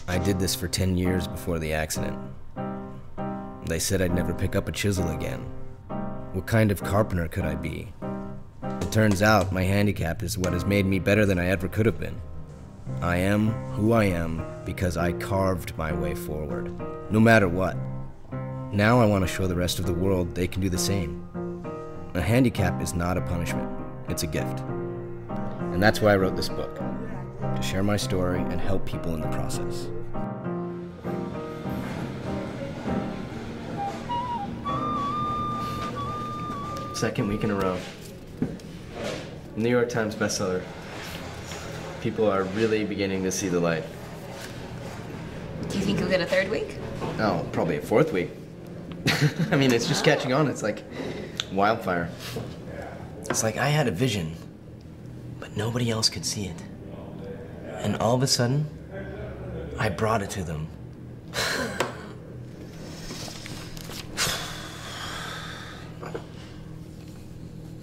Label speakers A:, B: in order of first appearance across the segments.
A: I did this for 10 years before the accident. They said I'd never pick up a chisel again. What kind of carpenter could I be? It turns out my handicap is what has made me better than I ever could have been. I am who I am because I carved my way forward, no matter what. Now I want to show the rest of the world they can do the same. A handicap is not a punishment, it's a gift. And that's why I wrote this book, to share my story and help people in the process. Second week in a row. New York Times bestseller. People are really beginning to see the light.
B: Do you think you'll get a third week?
A: Oh, probably a fourth week. I mean, it's just catching on. It's like wildfire. It's like I had a vision, but nobody else could see it. And all of a sudden, I brought it to them.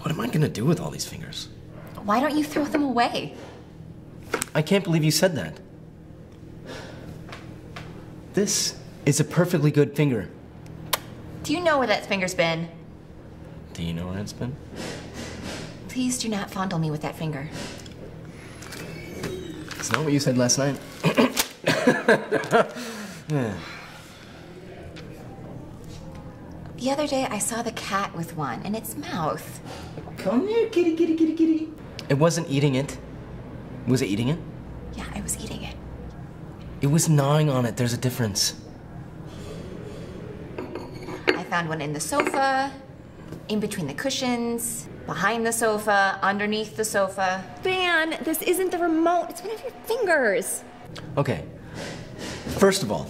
A: What am I gonna do with all these fingers?
B: Why don't you throw them away?
A: I can't believe you said that. This is a perfectly good finger.
B: Do you know where that finger's been?
A: Do you know where it's been?
B: Please do not fondle me with that finger.
A: It's not what you said last night.
B: The other day I saw the cat with one in its mouth.
A: Come here, kitty, kitty, kitty, kitty. It wasn't eating it. Was it eating it?
B: Yeah, I was eating it.
A: It was gnawing on it. There's a difference.
B: I found one in the sofa, in between the cushions, behind the sofa, underneath the sofa. Van, this isn't the remote. It's one of your fingers.
A: Okay. First of all,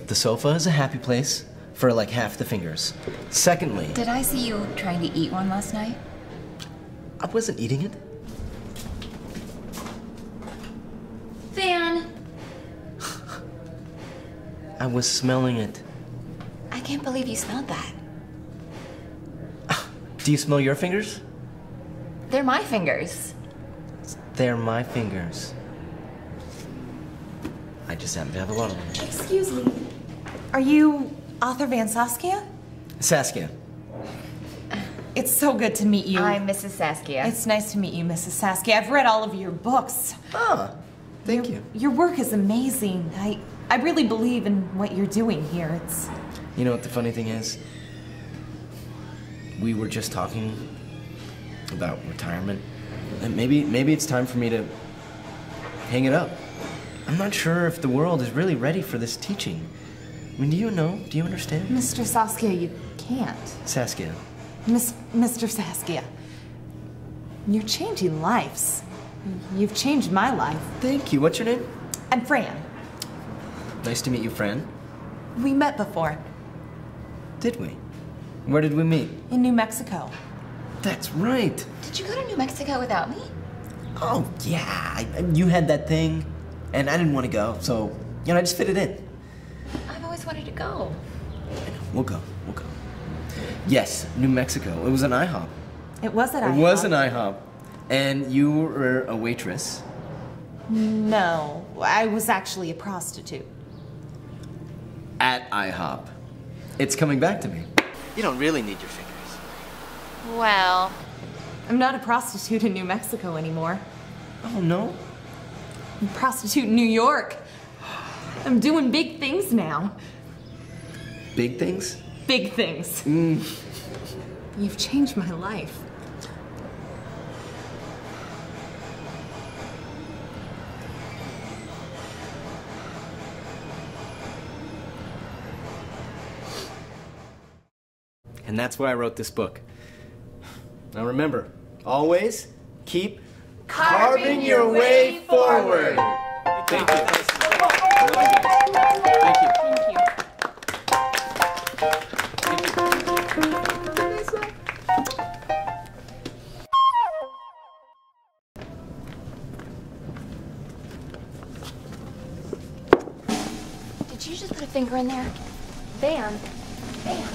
A: the sofa is a happy place for like half the fingers. Secondly...
B: Did I see you trying to eat one last night?
A: I wasn't eating it.
B: Van!
A: I was smelling it.
B: I can't believe you smelled that.
A: Do you smell your fingers?
B: They're my fingers.
A: They're my fingers. I just happen to have a lot of them.
C: Excuse me. Are you author Van Saskia?
A: Saskia.
C: It's so good to meet you.
B: I'm Mrs. Saskia.
C: It's nice to meet you, Mrs. Saskia. I've read all of your books.
A: Ah, thank you.
C: Your work is amazing. I really believe in what you're doing here. It's...
A: You know what the funny thing is? We were just talking about retirement. And maybe it's time for me to hang it up. I'm not sure if the world is really ready for this teaching. I mean, do you know? Do you understand?
C: Mr. Saskia, you can't.
A: Saskia.
C: Mr. Saskia, you're changing lives. You've changed my life.
A: Thank you. What's your name?
C: I'm Fran.
A: Nice to meet you, Fran.
C: We met before.
A: Did we? Where did we meet?
C: In New Mexico.
A: That's right.
B: Did you go to New Mexico without me?
A: Oh, yeah. You had that thing, and I didn't want to go, so, I just fit it in.
B: I've always wanted to go.
A: I know. We'll go. Yes, New Mexico. It was an IHOP.
C: It was an IHOP?
A: It was an IHOP. And you were a waitress?
C: No, I was actually a prostitute.
A: At IHOP. It's coming back to me. You don't really need your fingers.
B: Well...
C: I'm not a prostitute in New Mexico anymore.
A: Oh, no?
C: I'm a prostitute in New York. I'm doing big things now.
A: Big things?
C: Big things. You've changed my life.
A: And that's why I wrote this book. Now remember, always keep carving your way forward. Thank you. Thank you.
B: Did you just put a finger in there? Van. Van.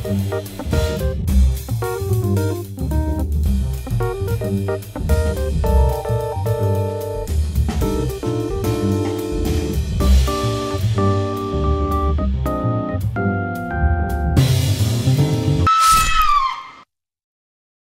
A: Bye.